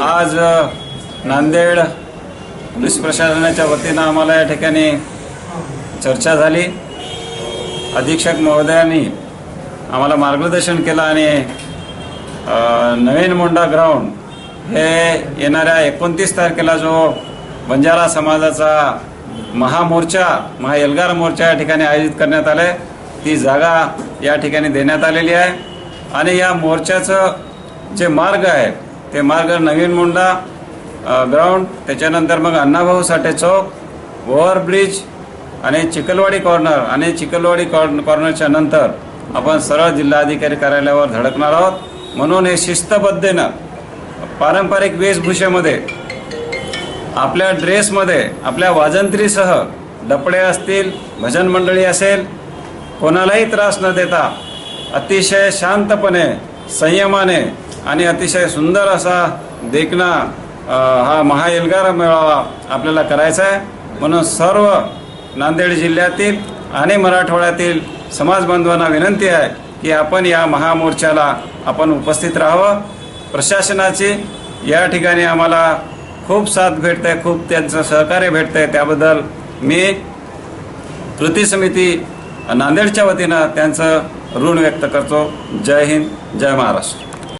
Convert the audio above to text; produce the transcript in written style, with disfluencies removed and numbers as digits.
आज नांदेड पोलीस प्रशासनाच्या वतीनं आम्हाला या ठिकाणी चर्चा झाली। अधीक्षक महोदयांनी आम्हाला मार्गदर्शन केलं आणि नवीन मोंढा ग्राउंड हे येणाऱ्या 29 तारखेला जो बंजारा समाजाचा महा एल्गार मोर्चा या ठिकाणी आयोजित करण्यात आले, ती जागा या ठिकाणी देण्यात आलेली आहे। आणि या मोर्चाचं जे मार्ग आहे ते मार्ग नवीन मोंढा ग्राउंड, त्याच्यानंतर मग अण्णाभाऊ साठे चौक, ओव्हरब्रिज आणि चिखलवाडी कॉर्नर, आणि चिखलवाडी कॉर्नरच्या नंतर आपण सरळ जिल्हाधिकारी कार्यालयावर धडकणार आहोत। म्हणून हे शिस्तबद्धतेनं पारंपरिक वेशभूषेमध्ये, आपल्या ड्रेसमध्ये, आपल्या वाजंत्रीसह, डपडे असतील, भजन मंडळी असेल, कोणालाही त्रास न देता अतिशय शांतपणे, संयमाने आणि अतिशय सुंदर असा देखना हा महाएल्गार मेळावा आपल्याला करायचा आहे। म्हणून सर्व नांदेड जिल्ह्यातील आणि मराठवाड्यातील समाज बांधवांना विनंती आहे की आपण या महामोर्चाला आपण उपस्थित राहावं। प्रशासनाची या ठिकाणी आम्हाला खूप साथ भेटते, खूप त्यांचं सहकार्य भेटते, त्याबद्दल मी कृती समिती नांदेडच्या वतीनं त्यांचं ऋण व्यक्त करतो। जय हिंद, जय महाराष्ट्र।